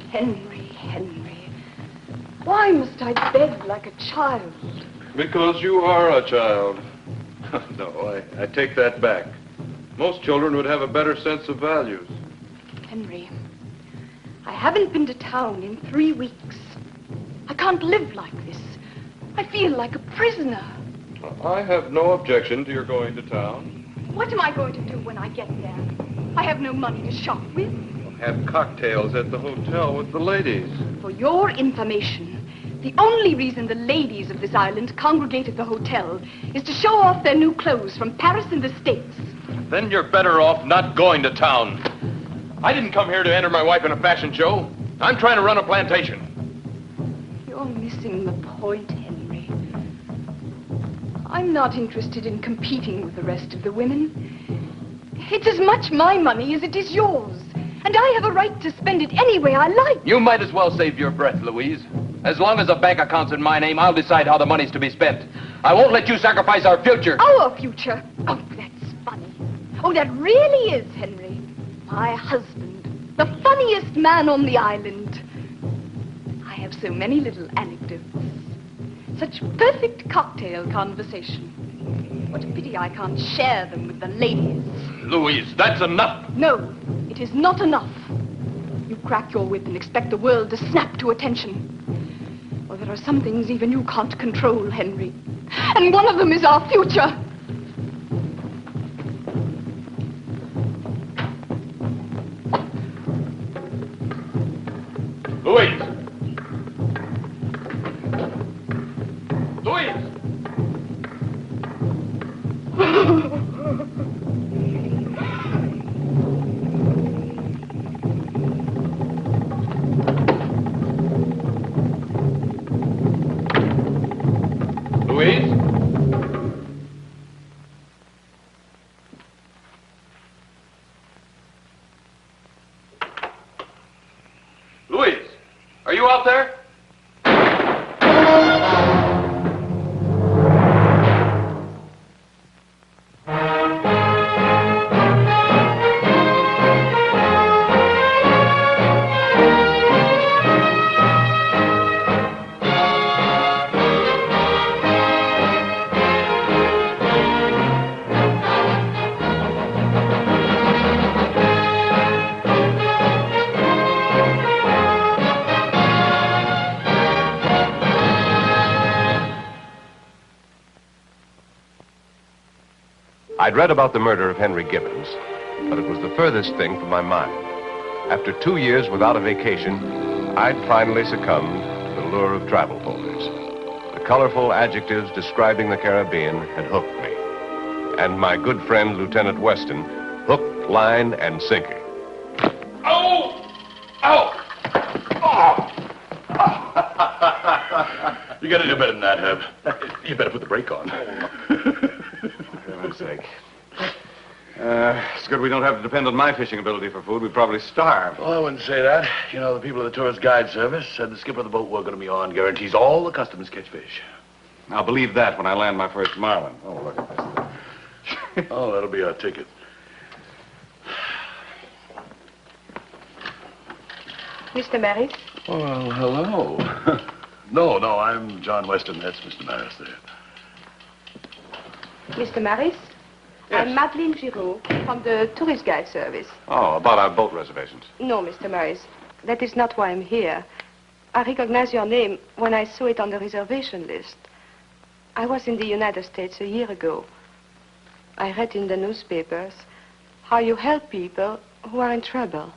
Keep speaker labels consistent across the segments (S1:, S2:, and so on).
S1: Henry, Henry. Why must I beg like a child?
S2: Because you are a child. No, I take that back. Most children would have a better sense of values.
S1: Henry, I haven't been to town in 3 weeks. I can't live like this. I feel like a prisoner.
S2: I have no objection to your going to town.
S1: What am I going to do when I get there? I have no money to shop with.
S2: Have cocktails at the hotel with the ladies.
S1: For your information, the only reason the ladies of this island congregate at the hotel is to show off their new clothes from Paris and the States.
S2: Then you're better off not going to town. I didn't come here to enter my wife in a fashion show. I'm trying to run a plantation.
S1: You're missing the point, Henry. I'm not interested in competing with the rest of the women. It's as much my money as it is yours. And I have a right to spend it any way I like.
S3: You might as well save your breath, Louise. As long as the bank account's in my name, I'll decide how the money's to be spent. I won't let you sacrifice our future.
S1: Our future? Oh, that's funny. Oh, that really is, Henry. My husband, the funniest man on the island. I have so many little anecdotes. Such perfect cocktail conversation. What a pity I can't share them with the ladies.
S3: Louise, that's enough.
S1: No, it is not enough. You crack your whip and expect the world to snap to attention. Well, there are some things even you can't control, Henry. And one of them is our future.
S3: Louise! Louise! Louise? Louise, are you out there?
S4: I'd read about the murder of Henry Gibbons, but it was the furthest thing from my mind. After 2 years without a vacation, I'd finally succumbed to the lure of travel folders. The colorful adjectives describing the Caribbean had hooked me. And my good friend, Lieutenant Weston, hook, line, and sinker.
S3: Oh! Oh! Oh!
S5: You gotta do better than that, Herb. You better put the brake on.
S2: For heaven's sake. It's good we don't have to depend on my fishing ability for food. We'd probably starve.
S5: Well, I wouldn't say that. You know, the people of the Tourist Guide Service said the skipper of the boat we're going to be on guarantees all the customers catch fish.
S2: I'll believe that when I land my first marlin. Oh, look at this.
S5: Oh, that'll be our ticket.
S1: Mr. Maris?
S5: Well, hello. No, I'm John Weston. That's Mr. Maris there.
S1: Mr. Maris?
S2: Yes.
S1: I'm Madeleine Giraud from the Tourist Guide Service.
S2: Oh, about our boat reservations.
S1: No, Mr. Maris. That is not why I'm here. I recognize your name when I saw it on the reservation list. I was in the United States a year ago. I read in the newspapers how you help people who are in trouble.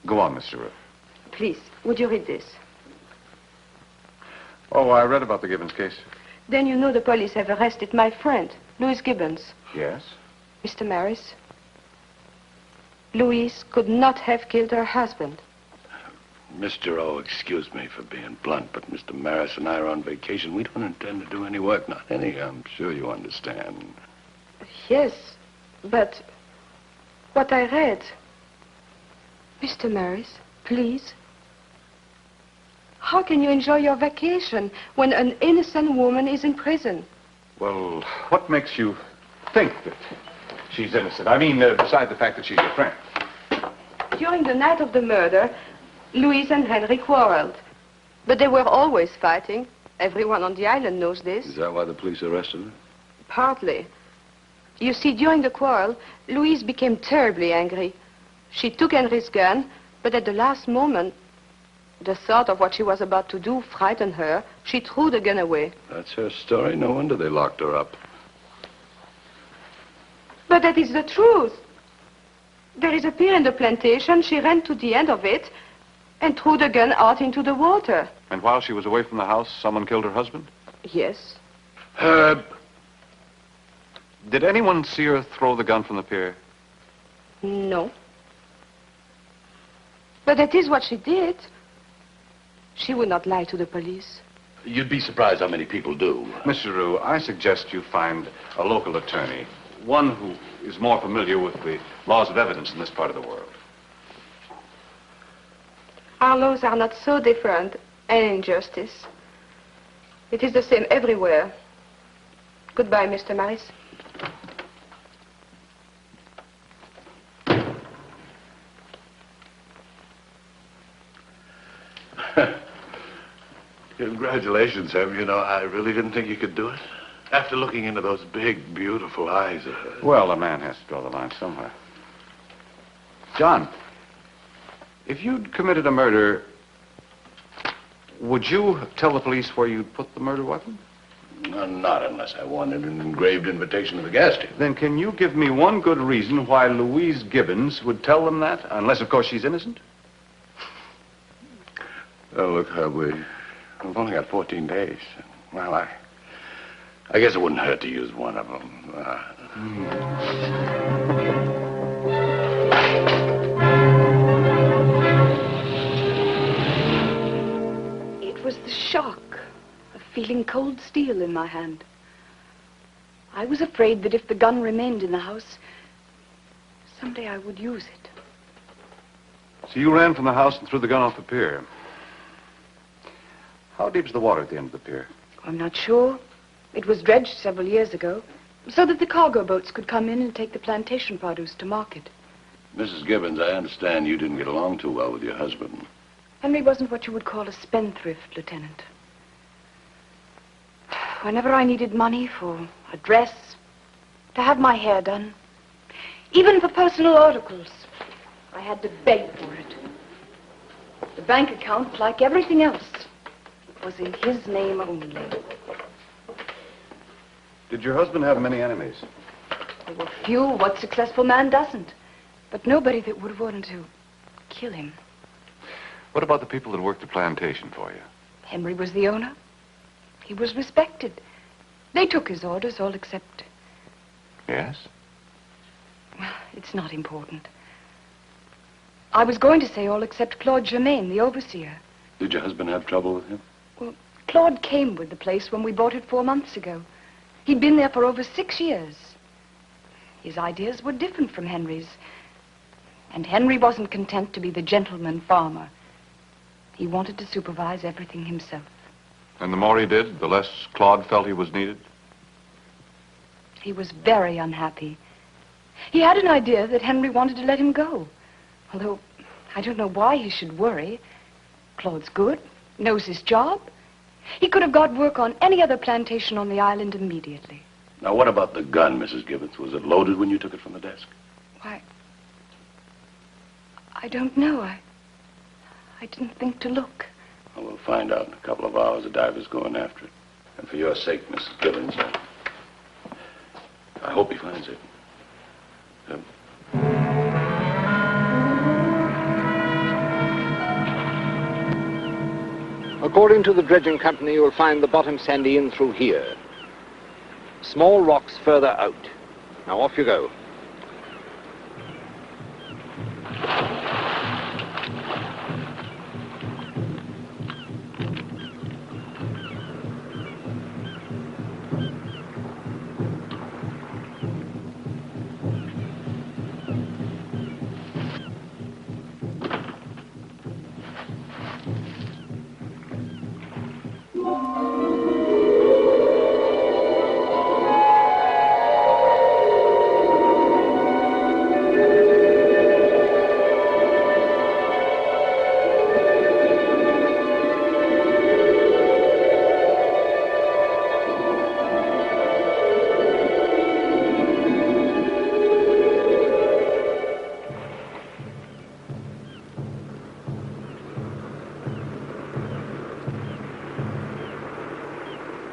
S2: Go on, Mr. Ruth.
S1: Please, would you read this?
S2: Oh, I read about the Gibbons case.
S1: Then you know the police have arrested my friend, Louise Gibbons.
S2: Yes?
S1: Mr. Maris, Louise could not have killed her husband.
S5: Mr. O, excuse me for being blunt, but Mr. Maris and I are on vacation. We don't intend to do any work, not any. I'm sure you understand.
S1: Yes, but what I read... Mr. Maris, please. How can you enjoy your vacation when an innocent woman is in prison?
S2: Well, what makes you think that she's innocent? I mean, beside the fact that she's your friend.
S1: During the night of the murder, Louise and Henry quarreled. But they were always fighting. Everyone on the island knows this.
S5: Is that why the police arrested her?
S1: Partly. You see, during the quarrel, Louise became terribly angry. She took Henry's gun, but at the last moment, the thought of what she was about to do frightened her. She threw the gun away.
S5: That's her story. No wonder they locked her up.
S1: But that is the truth. There is a pier in the plantation. She ran to the end of it and threw the gun out into the water.
S2: And while she was away from the house, someone killed her husband?
S1: Yes.
S5: Herb.
S2: Did anyone see her throw the gun from the pier?
S1: No. But that is what she did. She would not lie to the police.
S5: You'd be surprised how many people do.
S2: Miss Giroux, I suggest you find a local attorney, one who is more familiar with the laws of evidence in this part of the world.
S1: Our laws are not so different, and injustice. It is the same everywhere. Goodbye, Mr. Maris.
S5: Congratulations, Herb. You know, I really didn't think you could do it. After looking into those big, beautiful eyes of hers.
S2: Well, a man has to draw the line somewhere. John, if you'd committed a murder, would you tell the police where you'd put the murder weapon?
S5: No, not unless I wanted an engraved invitation to the gas station.
S2: Then can you give me one good reason why Louise Gibbons would tell them that? Unless, of course, she's innocent?
S5: Oh, look, Herb, we've only got 14 days. Well, I guess it wouldn't hurt to use one of them.
S1: It was the shock of feeling cold steel in my hand. I was afraid that if the gun remained in the house, someday I would use it.
S2: So you ran from the house and threw the gun off the pier. How deep's the water at the end of the pier?
S1: I'm not sure. It was dredged several years ago, so that the cargo boats could come in and take the plantation produce to market.
S5: Mrs. Gibbons, I understand you didn't get along too well with your husband.
S1: Henry wasn't what you would call a spendthrift, Lieutenant. Whenever I needed money for a dress, to have my hair done, even for personal articles, I had to beg for it. The bank account, like everything else, was in his name only.
S2: Did your husband have many enemies?
S1: There were few. What successful man doesn't? But nobody that would want to kill him.
S2: What about the people that worked the plantation for you?
S1: Henry was the owner. He was respected. They took his orders, all except...
S2: Yes?
S1: Well, it's not important. I was going to say all except Claude Germain, the overseer.
S5: Did your husband have trouble with him?
S1: Well, Claude came with the place when we bought it 4 months ago. He'd been there for over 6 years. His ideas were different from Henry's. And Henry wasn't content to be the gentleman farmer. He wanted to supervise everything himself.
S2: And the more he did, the less Claude felt he was needed?
S1: He was very unhappy. He had an idea that Henry wanted to let him go. Although, I don't know why he should worry. Claude's good, knows his job. He could have got work on any other plantation on the island immediately.
S5: Now, what about the gun, Mrs. Gibbons? Was it loaded when you took it from the desk?
S1: Why, I don't know. I didn't think to look.
S5: Well, we'll find out in a couple of hours. The diver's going after it. And for your sake, Mrs. Gibbons, I hope he finds it.
S6: According to the dredging company, you'll find the bottom sandy in through here. Small rocks further out. Now off you go.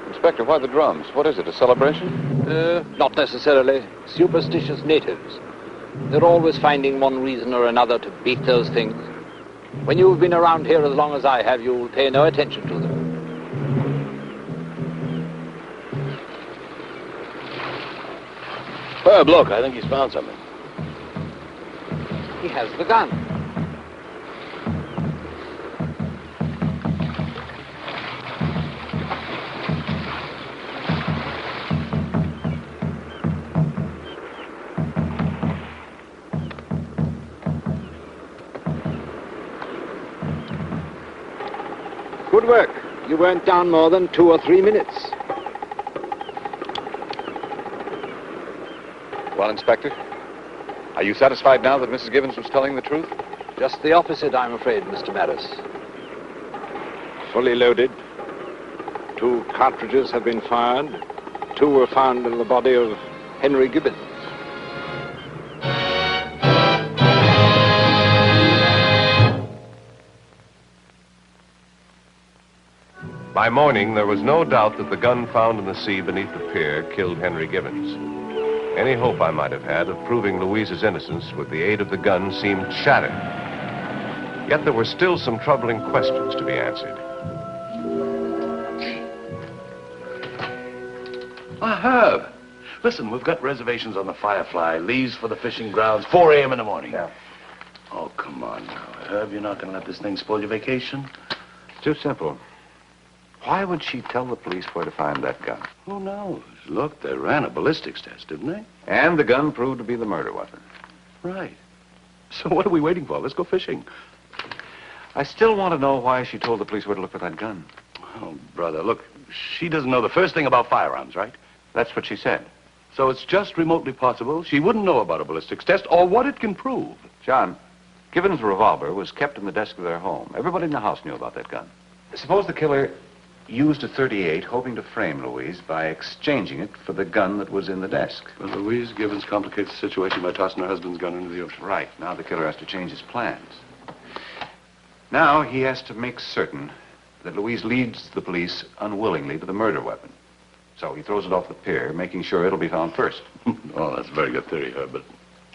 S3: Inspector, why the drums? What is it, a celebration?
S6: Not necessarily. Superstitious natives. They're always finding one reason or another to beat those things. When you've been around here as long as I have, you'll pay no attention to them.
S5: Herb, look, I think he's found something.
S6: He has the gun. Good work. You weren't down more than 2 or 3 minutes.
S3: Well, Inspector, are you satisfied now that Mrs. Gibbons was telling the truth?
S6: Just the opposite, I'm afraid, Mr. Maris. Fully loaded. 2 cartridges have been fired. 2 were found in the body of Henry Gibbons.
S4: By morning, there was no doubt that the gun found in the sea beneath the pier killed Henry Gibbons. Any hope I might have had of proving Louise's innocence with the aid of the gun seemed shattered. Yet there were still some troubling questions to be answered.
S5: Herb. Listen, we've got reservations on the Firefly. Leaves for the fishing grounds, 4 a.m. in the morning.
S7: Yeah.
S5: Oh, come on now, Herb. You're not going to let this thing spoil your vacation?
S7: Too simple. Why would she tell the police where to find that gun?
S5: Who knows? Look, they ran a ballistics test, didn't they?
S7: And the gun proved to be the murder weapon.
S5: Right. So what are we waiting for? Let's go fishing.
S7: I still want to know why she told the police where to look for that gun.
S5: Oh, brother, look, she doesn't know the first thing about firearms, right?
S7: That's what she said.
S5: So it's just remotely possible she wouldn't know about a ballistics test or what it can prove.
S7: John, Gibbons' revolver was kept in the desk of their home. Everybody in the house knew about that gun. Suppose the killer used a .38 hoping to frame Louise by exchanging it for the gun that was in the desk.
S5: Well, Louise Gibbons complicates the situation by tossing her husband's gun into the ocean.
S7: Right. Now the killer has to change his plans. Now he has to make certain that Louise leads the police unwillingly to the murder weapon. So he throws it off the pier, making sure it'll be found first.
S5: Oh, that's a very good theory, Herb, but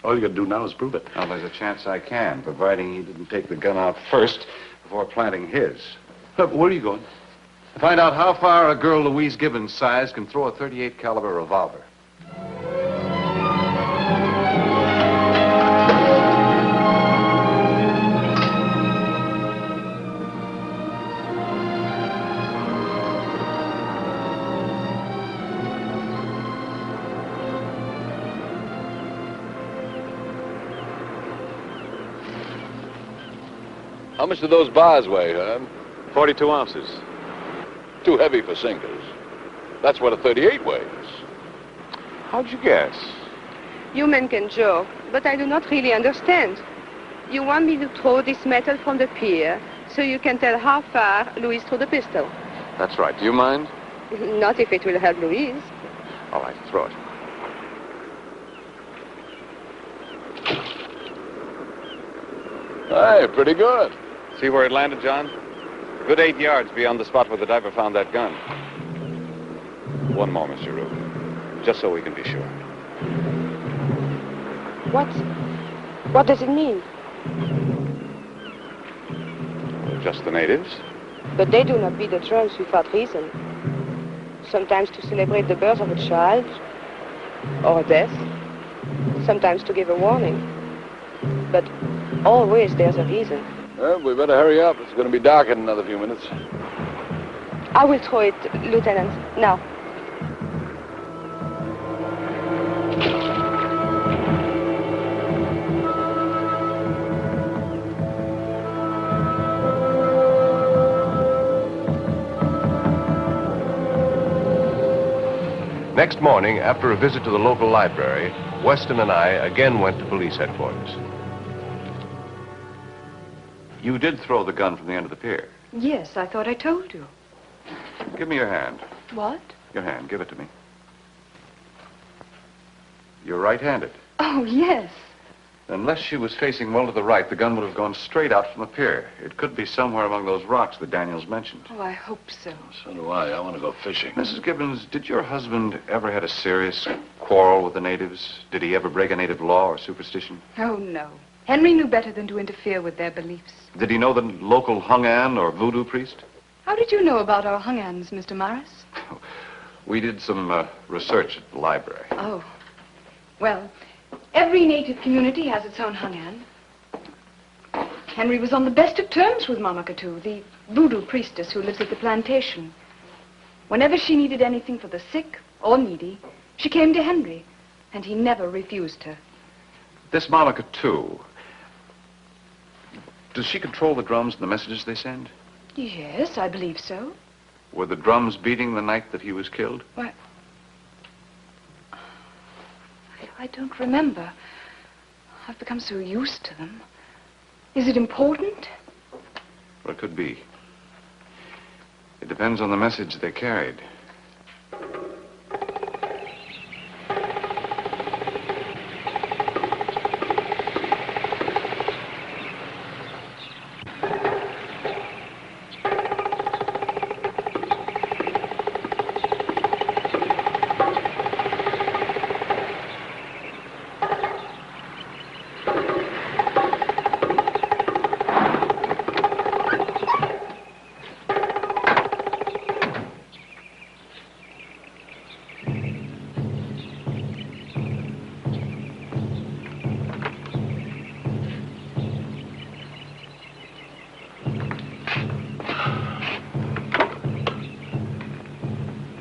S5: all you got to do now is prove it.
S7: Now, there's a chance I can, providing he didn't take the gun out first before planting his.
S5: Herb, where are you going?
S7: To find out how far a girl Louise Gibbons' size can throw a .38 caliber revolver.
S2: How much do those bars weigh, Herb?
S7: 42 ounces.
S2: Too heavy for singers. That's what a .38 weighs.
S7: How'd you guess?
S8: You men can joke, but I do not really understand. You want me to throw this metal from the pier so you can tell how far Louise threw the pistol.
S7: That's right. Do you mind?
S8: Not if it will help Louise.
S7: All right, throw it.
S2: Hey, pretty good.
S7: See where it landed, John? Good 8 yards beyond the spot where the diver found that gun. One more, Mr. Rube. Just so we can be sure.
S8: What does it mean?
S7: Just the natives?
S8: But they do not beat the drums without reason. Sometimes to celebrate the birth of a child, or a death. Sometimes to give a warning. But always there's a reason.
S2: Well, we better hurry up. It's going to be dark in another few minutes.
S8: I will throw it, Lieutenant, now.
S4: Next morning, after a visit to the local library, Weston and I again went to police headquarters.
S7: You did throw the gun from the end of the pier.
S1: Yes, I thought I told you.
S7: Give me your hand.
S1: What?
S7: Your hand. Give it to me. You're right-handed.
S1: Oh, yes.
S7: Unless she was facing well to the right, the gun would have gone straight out from the pier. It could be somewhere among those rocks that Daniels mentioned.
S1: Oh, I hope so.
S5: So do I. I want to go fishing.
S7: Mrs. Gibbons, did your husband ever had a serious quarrel with the natives? Did he ever break a native law or superstition?
S1: Oh, no. Henry knew better than to interfere with their beliefs.
S7: Did he know the local Hung-An or voodoo priest?
S1: How did you know about our Hung-Ans, Mr. Morris?
S7: We did some research at the library.
S1: Oh. Well, every native community has its own Hung-An. Henry was on the best of terms with Mama Katu, the voodoo priestess who lives at the plantation. Whenever she needed anything for the sick or needy, she came to Henry, and he never refused her.
S7: This Mama Katu, does she control the drums and the messages they send?
S1: Yes, I believe so.
S7: Were the drums beating the night that he was killed?
S1: Why, I don't remember. I've become so used to them. Is it important?
S7: Well, it could be. It depends on the message they carried.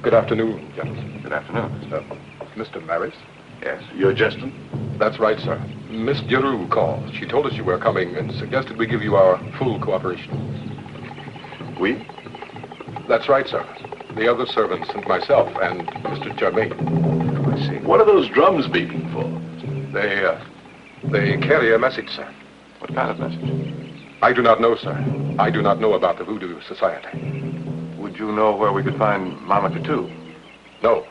S9: Good afternoon, gentlemen.
S7: Good afternoon.
S9: Mr. Maris?
S7: Yes.
S5: You're Justin?
S9: That's right, sir. Miss Giroux called. She told us you were coming and suggested we give you our full cooperation.
S5: We?
S9: That's right, sir. The other servants and myself and Mr. Germain.
S7: I see.
S5: What are those drums beating for?
S9: They carry a message, sir.
S7: What kind of message?
S9: I do not know, sir. I do not know about the Voodoo Society.
S7: Would you know where we could find Mama Katu?
S9: No.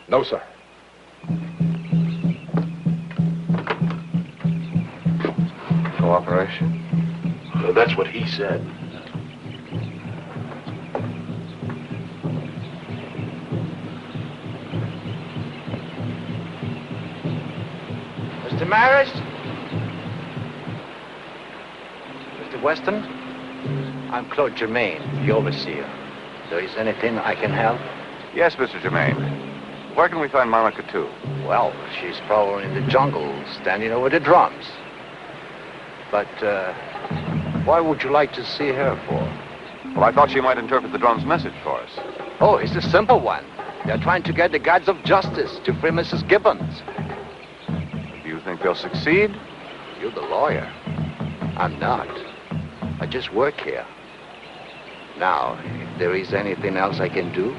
S9: No, sir.
S7: Cooperation?
S5: Well, that's what he said.
S6: Mr. Maris? Mr. Weston? I'm Claude Germain, the overseer. There is anything I can help?
S7: Yes, Mr. Germain. Where can we find Mama Katu?
S6: Well, she's probably in the jungle, standing over the drums. But, why would you like to see her for?
S7: Well, I thought she might interpret the drum's message for us.
S6: Oh, it's a simple one. They're trying to get the gods of justice to free Mrs. Gibbons.
S7: Do you think they'll succeed?
S6: You're the lawyer. I'm not. I just work here. Now, if there is anything else I can do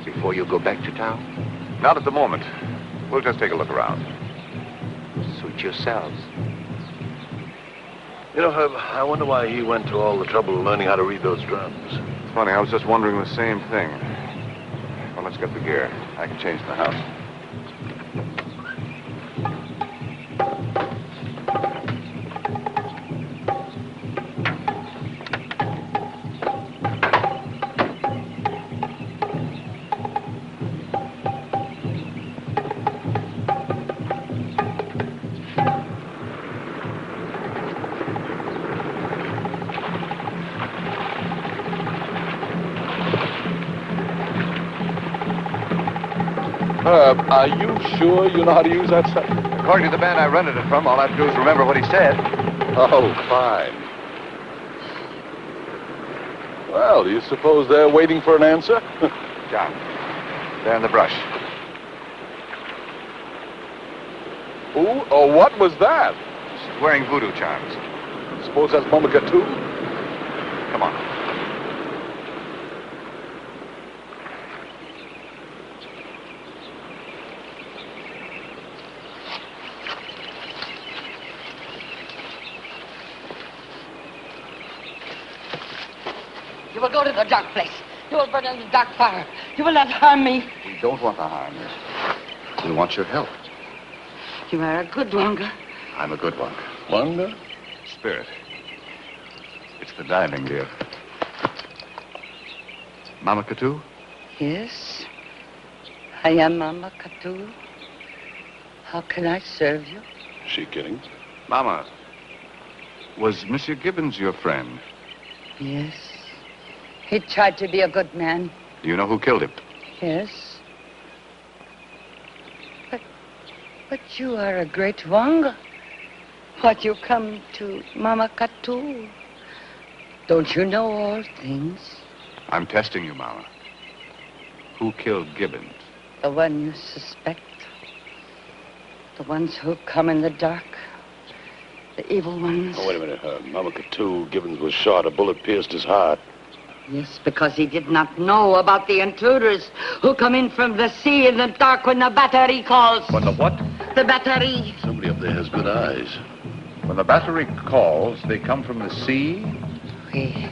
S6: before you go back to town?
S7: Not at the moment. We'll just take a look around.
S6: Suit yourselves.
S5: You know, Herb, I wonder why he went to all the trouble of learning how to read those drums.
S7: It's funny, I was just wondering the same thing. Well, let's get the gear. I can change in the house.
S9: Herb, are you sure you know how to use that stuff?
S7: According to the band I rented it from, all I have to do is remember what he said.
S9: Oh, fine. Well, do you suppose they're waiting for an answer?
S7: John, there in the brush.
S9: Who or what was that?
S7: She's wearing voodoo charms.
S9: Suppose that's Mama Katu?
S7: Come on.
S10: You will go to the dark place. You will burn in the dark fire. You will not harm me.
S7: We don't want to harm you. We want your help.
S10: You are a good Wonga.
S7: I'm a good one.
S5: Wanga?
S7: Spirit. It's the diving deal. Mama Katu?
S10: Yes, I am Mama Katu. How can I serve you?
S5: Is she kidding?
S7: Mama, was Monsieur Gibbons your friend?
S10: Yes. He tried to be a good man.
S7: Do you know who killed him?
S10: Yes. But you are a great Wanga. What you come to Mama Katu? Don't you know all things?
S7: I'm testing you, Mama. Who killed Gibbons?
S10: The one you suspect. The ones who come in the dark. The evil ones.
S5: Oh, wait a minute. Mama Katu, Gibbons was shot. A bullet pierced his heart.
S10: Yes, because he did not know about the intruders who come in from the sea in the dark when the battery calls.
S7: When the what?
S10: The battery.
S5: Somebody up there has good eyes.
S7: When the battery calls, they come from the sea?
S10: We.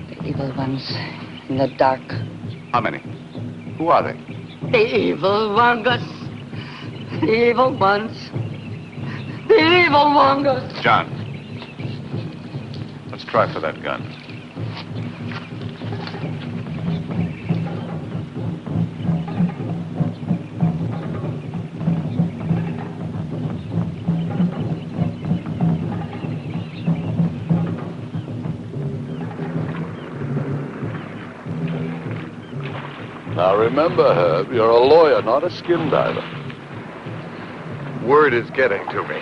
S10: The evil ones in the dark.
S7: How many? Who are they?
S10: The evil Wangas. The evil ones. The evil Wangas.
S7: John, let's try for that gun.
S5: Now remember, Herb, you're a lawyer, not a skin diver.
S7: Word is getting to me.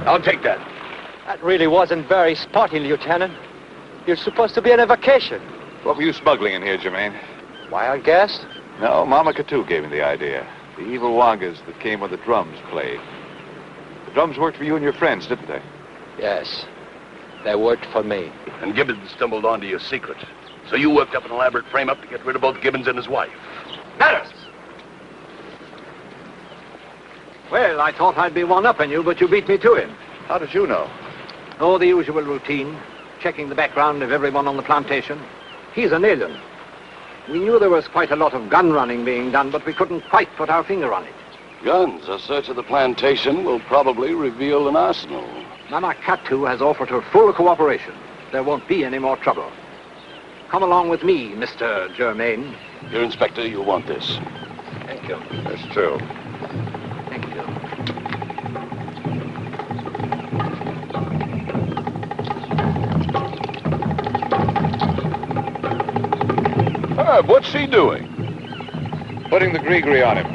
S3: I'll take that.
S6: That really wasn't very spotty, Lieutenant. You're supposed to be on a vacation.
S7: What were you smuggling in here, Jermaine?
S6: Wild gas?
S7: No, Mama Katu gave me the idea. The evil Wangas that came when the drums played. The drums worked for you and your friends, didn't they?
S6: Yes. They worked for me.
S5: And Gibbons stumbled onto your secret. So you worked up an elaborate frame-up to get rid of both Gibbons and his wife.
S6: Maris! Well, I thought I'd be one-upping you, but you beat me to him.
S7: How did you know?
S6: Oh, the usual routine. Checking the background of everyone on the plantation. He's an alien. We knew there was quite a lot of gun running being done, but we couldn't quite put our finger on it.
S5: Guns. A search of the plantation will probably reveal an arsenal.
S6: Mama Katu has offered her full cooperation. There won't be any more trouble. Come along with me, Mr. Germain.
S5: Your Inspector, you'll want this.
S6: Thank you.
S7: That's true.
S6: Thank you.
S5: Herb, what's he doing?
S7: Putting the gree-gree on him.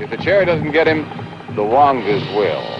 S7: If the chair doesn't get him, the Wangas will.